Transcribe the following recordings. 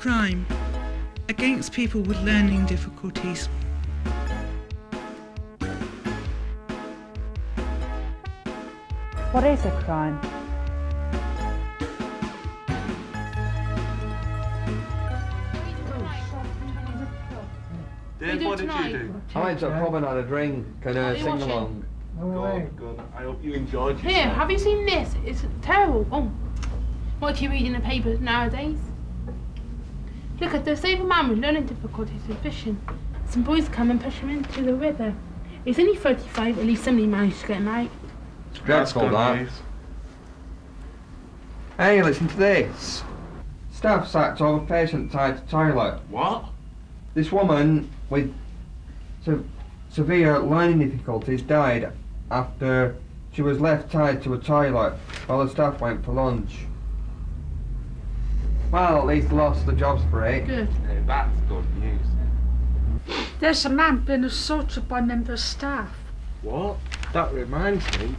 crime against people with learning difficulties. What is a crime? Dave, what did you do? I went to a pub and had a drink and sing along. Good. I hope you enjoyed yourself. Here, have you seen this? It's terrible. Oh, what do you read in the papers nowadays? Look at the save a man with learning difficulties with fishing. Some boys come and push him into the river. He's only 35, at least somebody managed to get him out. It's dreadful, that. Hey, listen to this. Staff sacked over patient tied to toilet. What? This woman with severe learning difficulties died after she was left tied to a toilet while the staff went for lunch. Well, at least they lost the jobs for it. Good. Yeah, that's good news. There's a man being assaulted by member of staff. What? That reminds me,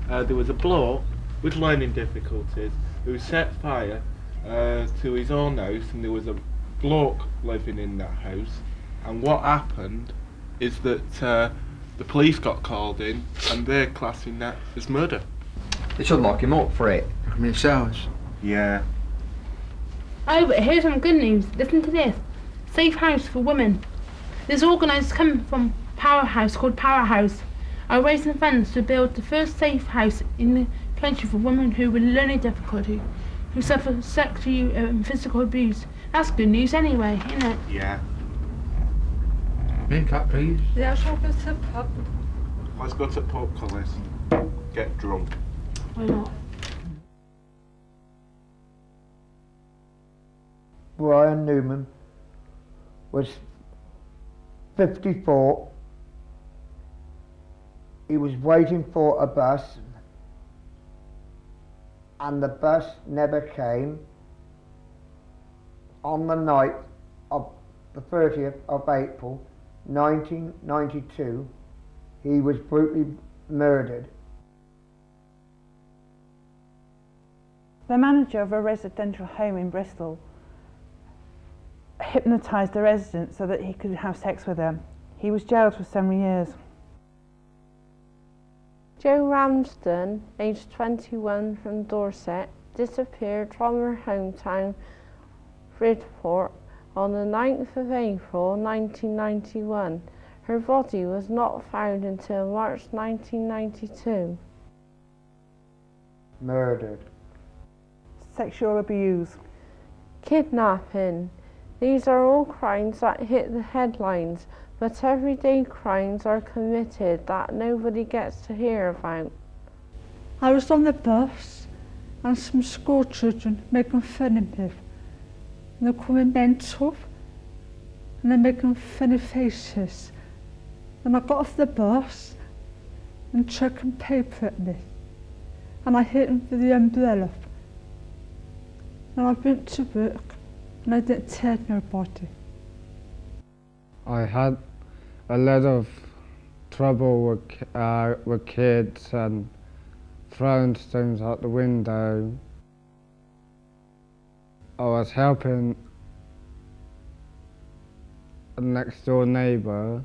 there was a bloke with learning difficulties who set fire to his own house, and there was a bloke living in that house, and what happened is that the police got called in and they're classing that as murder. They should lock him up for it. I mean, themselves. Yeah. Oh, but here's some good news. Listen to this. Safe house for women. This organised come from Powerhouse called Powerhouse are raising funds to build the first safe house in the country for women who with learning difficulty, who suffer sexual and physical abuse. That's good news anyway, isn't it? Yeah. Me and Cat, please. Yeah, I shall go to the pub. Let's go to the pub, Collis. Get drunk. Why not? Brian Newman was 54. He was waiting for a bus and the bus never came. On the night of the 30th of April 1992, he was brutally murdered. The manager of a residential home in Bristol hypnotised the residents so that he could have sex with them. He was jailed for 7 years. Jo Ramsden, aged 21 from Dorset, disappeared from her hometown, Bridport, on the 9th of April 1991. Her body was not found until March 1992. Murdered. Sexual abuse. Kidnapping. These are all crimes that hit the headlines, but everyday crimes are committed that nobody gets to hear about. I was on the bus and some school children making fun of me. And they're calling me mental and they're making funny faces. And I got off the bus and chucking paper at me. And I hit them with the umbrella. And I went to work and I didn't tell nobody. I had a lot of trouble with kids and throwing things out the window. I was helping a next door neighbour,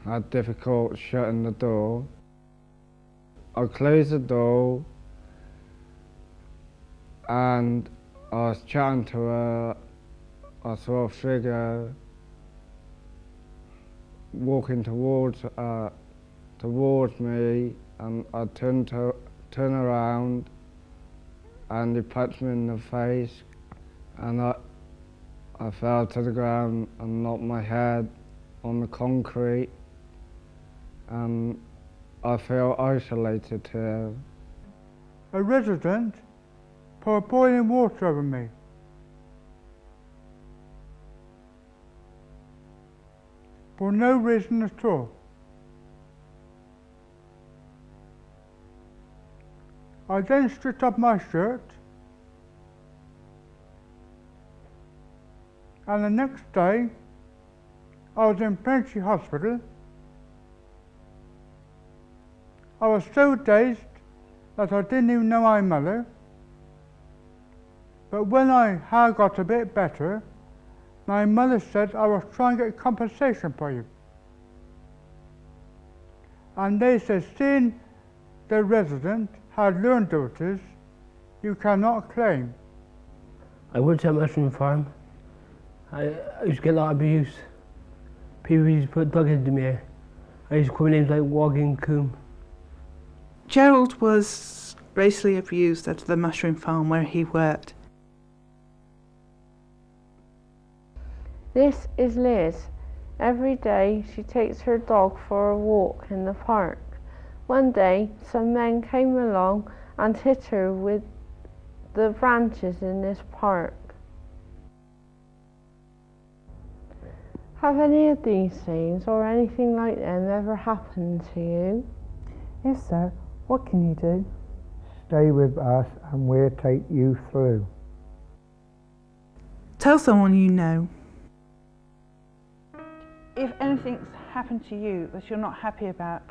had difficult shutting the door. I closed the door and I was chatting to her. I saw a figure walking towards me, and I turned around and he punched me in the face, and I fell to the ground and knocked my head on the concrete, and I feel isolated here. A resident poured boiling water over me. For no reason at all. I then stripped off my shirt, and the next day I was in Plenty Hospital. I was so dazed that I didn't even know my mother, But when I had got a bit better, my mother said I was trying to get compensation for you. And they said, seeing the resident had learned difficulties, you cannot claim. I worked at a mushroom farm. I used to get a lot of abuse. People used to put drugs into me. I used to call names like Woggy and Coombe. Gerald was racially abused at the mushroom farm where he worked. This is Liz. Every day she takes her dog for a walk in the park. One day some men came along and hit her with the branches in this park. Have any of these things or anything like them ever happened to you? If so, what can you do? Stay with us and we'll take you through. Tell someone you know. If anything's happened to you that you're not happy about,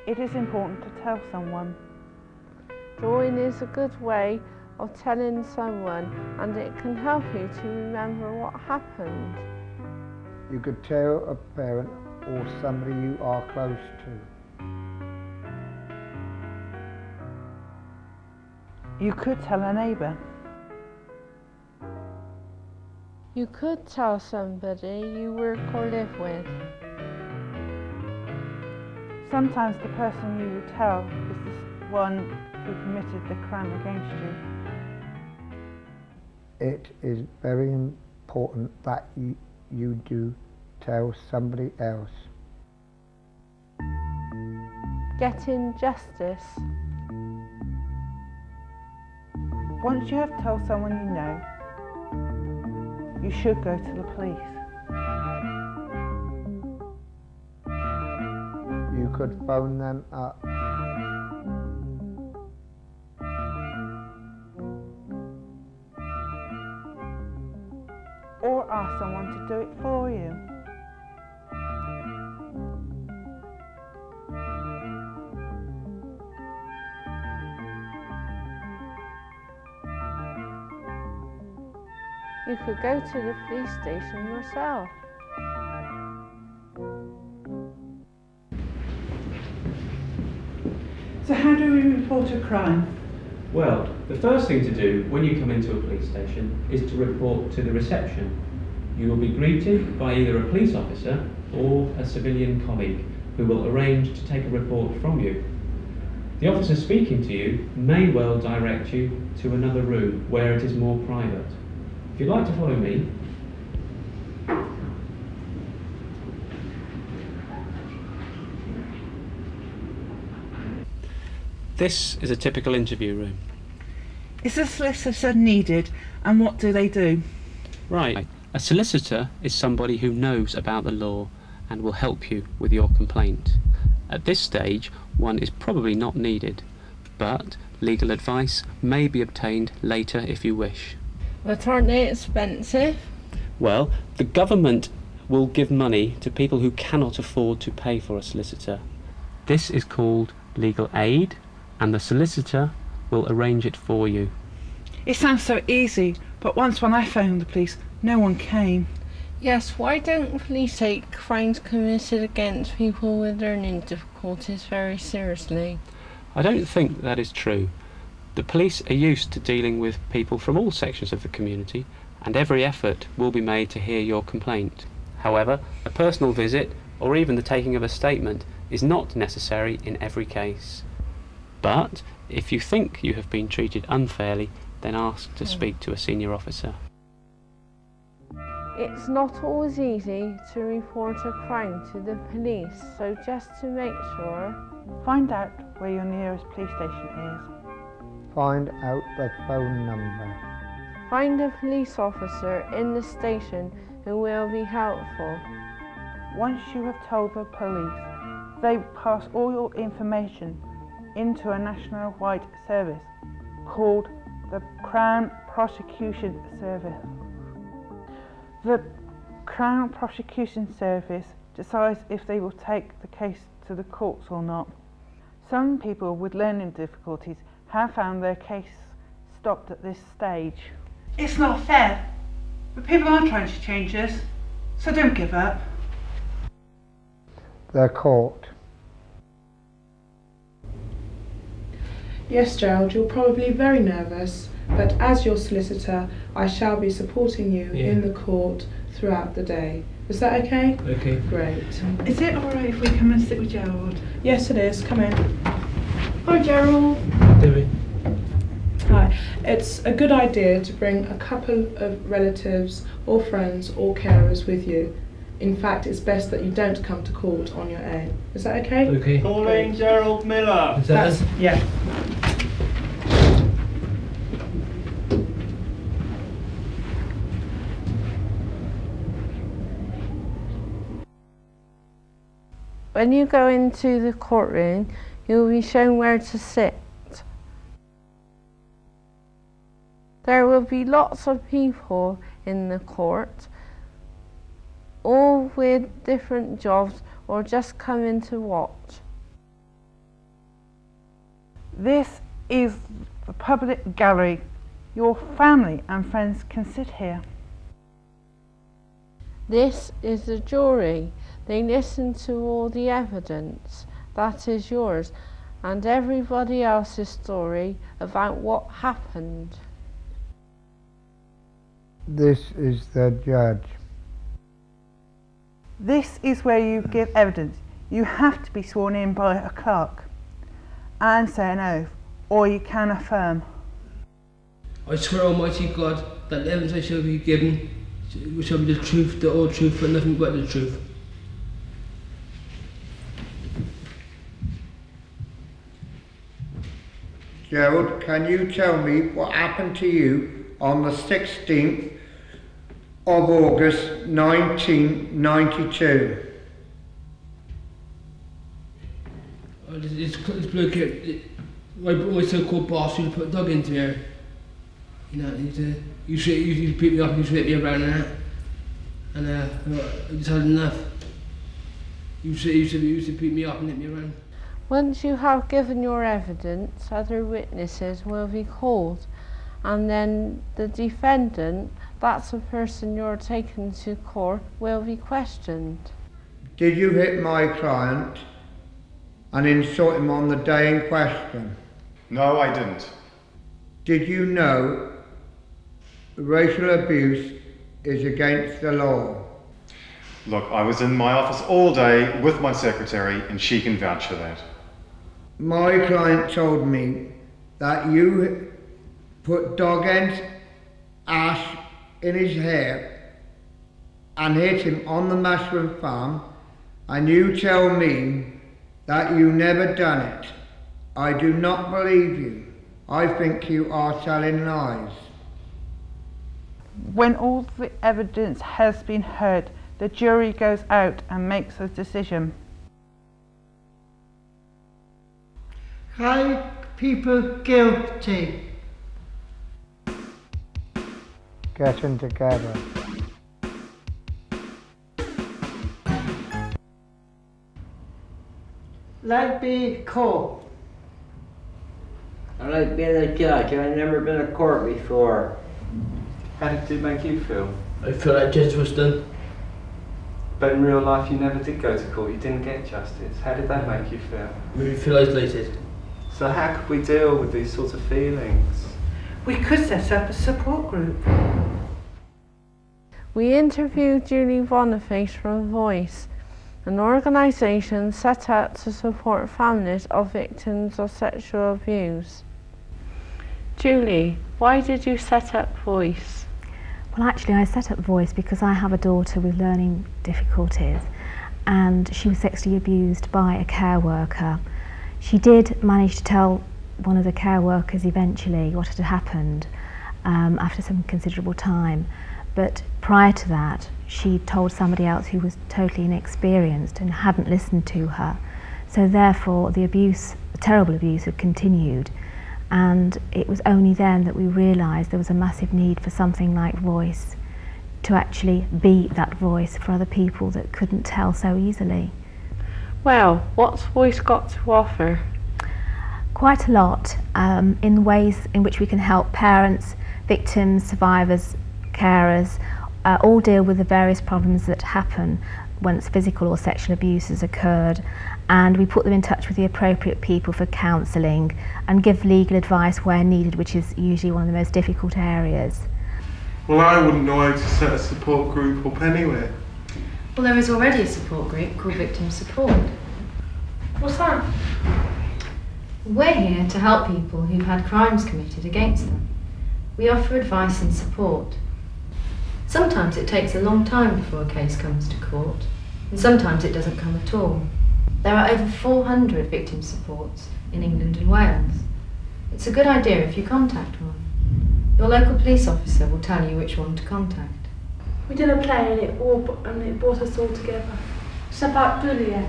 it is important to tell someone. Drawing is a good way of telling someone, and it can help you to remember what happened. You could tell a parent or somebody you are close to. You could tell a neighbour. You could tell somebody you work or live with. Sometimes the person you will tell is the one who committed the crime against you. It is very important that you do tell somebody else. Getting justice. Once you have told someone you know, you should go to the police. You could phone them up. Or ask someone to do it for you. You could go to the police station yourself. So how do we report a crime? Well, the first thing to do when you come into a police station is to report to the reception. You will be greeted by either a police officer or a civilian colleague who will arrange to take a report from you. The officer speaking to you may well direct you to another room where it is more private. If you'd like to follow me. This is a typical interview room. Is a solicitor needed, and what do they do? Right. A solicitor is somebody who knows about the law and will help you with your complaint. At this stage, one is probably not needed, but legal advice may be obtained later if you wish. But aren't they expensive? Well, the government will give money to people who cannot afford to pay for a solicitor. This is called legal aid, and the solicitor will arrange it for you. It sounds so easy, but once when I phoned the police, no one came. Yes, why don't police take crimes committed against people with learning difficulties very seriously? I don't think that is true. The police are used to dealing with people from all sections of the community, and every effort will be made to hear your complaint. However, a personal visit, or even the taking of a statement, is not necessary in every case. But if you think you have been treated unfairly, then ask to speak to a senior officer. It's not always easy to report a crime to the police, so just to make sure, find out where your nearest police station is. Find out the phone number. Find a police officer in the station who will be helpful. Once you have told the police, they pass all your information into a national-wide service called the Crown Prosecution Service. The Crown Prosecution Service decides if they will take the case to the courts or not. Some people with learning difficulties have found their case stopped at this stage. It's not fair, but people are trying to change this, so don't give up. The court. Yes, Gerald, you're probably very nervous, but as your solicitor, I shall be supporting you in the court throughout the day. Is that okay? Okay. Great. Is it alright if we come and sit with Gerald? Yes, it is. Come in. Hi, Gerald. David. Hi. It's a good idea to bring a couple of relatives or friends or carers with you. In fact, it's best that you don't come to court on your own. Is that okay? Okay. Calling Gerald Miller. Is that us? Yeah. When you go into the courtroom, you'll be shown where to sit. There will be lots of people in the court, all with different jobs or just coming to watch. This is the public gallery. Your family and friends can sit here. This is the jury. They listen to all the evidence. That is yours and everybody else's story about what happened. This is the judge. This is where you give evidence. You have to be sworn in by a clerk and say an oath, or you can affirm. I swear, Almighty God, that the evidence I shall be given shall be the truth, the whole truth, and nothing but the truth. Gerald, can you tell me what happened to you on the 16th of August 1992? This bloke here, my so-called boss, who put a dog into me. You know, he beat me up, he hit me around and that. And I just had enough. He used to beat me up and hit me around. Once you have given your evidence, other witnesses will be called, and then the defendant, that's the person you're taking to court, will be questioned. Did you hit my client and insult him on the day in question? No, I didn't. Did you know racial abuse is against the law? Look, I was in my office all day with my secretary and she can vouch for that. My client told me that you put dog end ash in his hair and hit him on the mushroom farm, and you tell me that you never done it. I do not believe you. I think you are telling lies. When all the evidence has been heard, the jury goes out and makes a decision. Are people guilty? Getting together. Like being court. I like being a judge. I've never been to court before. How did it make you feel? I feel like justice was done. But in real life you never did go to court, you didn't get justice. How did that make you feel? Made me feel isolated. So how could we deal with these sorts of feelings? We could set up a support group. We interviewed Julie Boniface from Voice, an organisation set out to support families of victims of sexual abuse. Julie, why did you set up Voice? Well, actually I set up Voice because I have a daughter with learning difficulties and she was sexually abused by a care worker. She did manage to tell one of the care workers eventually what had happened after some considerable time, but prior to that she told somebody else who was totally inexperienced and hadn't listened to her. So therefore the abuse, the terrible abuse, had continued, and it was only then that we realised there was a massive need for something like Voice to actually be that voice for other people that couldn't tell so easily. Well, what's Voice got to offer? Quite a lot in ways in which we can help parents, victims, survivors, carers, all deal with the various problems that happen once physical or sexual abuse has occurred, and we put them in touch with the appropriate people for counselling and give legal advice where needed, which is usually one of the most difficult areas. Well, I wouldn't know how to set a support group up anyway. Well, there is already a support group called Victim Support. What's that? We're here to help people who've had crimes committed against them. We offer advice and support. Sometimes it takes a long time before a case comes to court, and sometimes it doesn't come at all. There are over 400 victim supports in England and Wales. It's a good idea if you contact one. Your local police officer will tell you which one to contact. We did a play and it brought us all together. It's about bullying.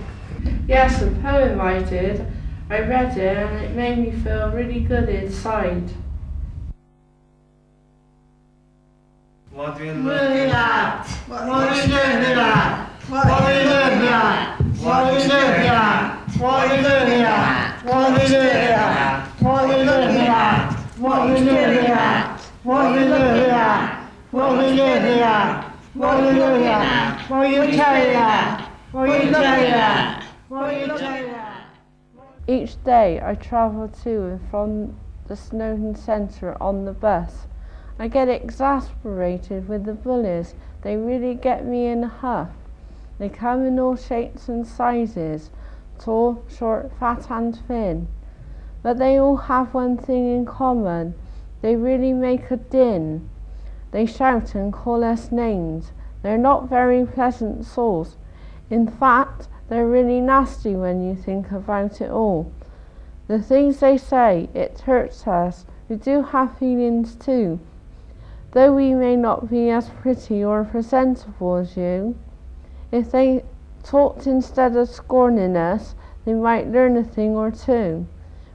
Yes, a poem I did. I read it and it made me feel really good inside. What are you looking at? What are you looking at? What are you looking at? What are you looking at? What are you looking at? What are you looking at? What are you looking at? What are you looking at? What are you looking at? What are you looking at? What are you looking at? What are you looking at? What are you looking at? What are you looking at? Each day I travel to and from the Snowdon Centre on the bus. I get exasperated with the bullies. They really get me in a huff. They come in all shapes and sizes, tall, short, fat and thin. But they all have one thing in common. They really make a din. They shout and call us names. They're not very pleasant souls. In fact, they're really nasty when you think about it all. The things they say, it hurts us. We do have feelings too, though we may not be as pretty or presentable as you. If they talked instead of scorning us, they might learn a thing or two.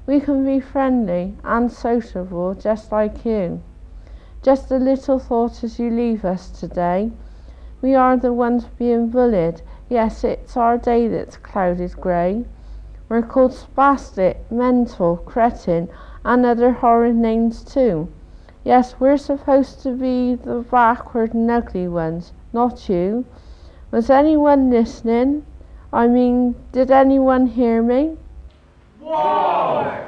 We can be friendly and sociable just like you. Just a little thought as you leave us today. We are the ones being bullied. Yes, it's our day that's clouded grey. We're called spastic, mental, cretin, and other horrid names too. Yes, we're supposed to be the backward and ugly ones, not you. Was anyone listening? I mean, did anyone hear me? Whoa!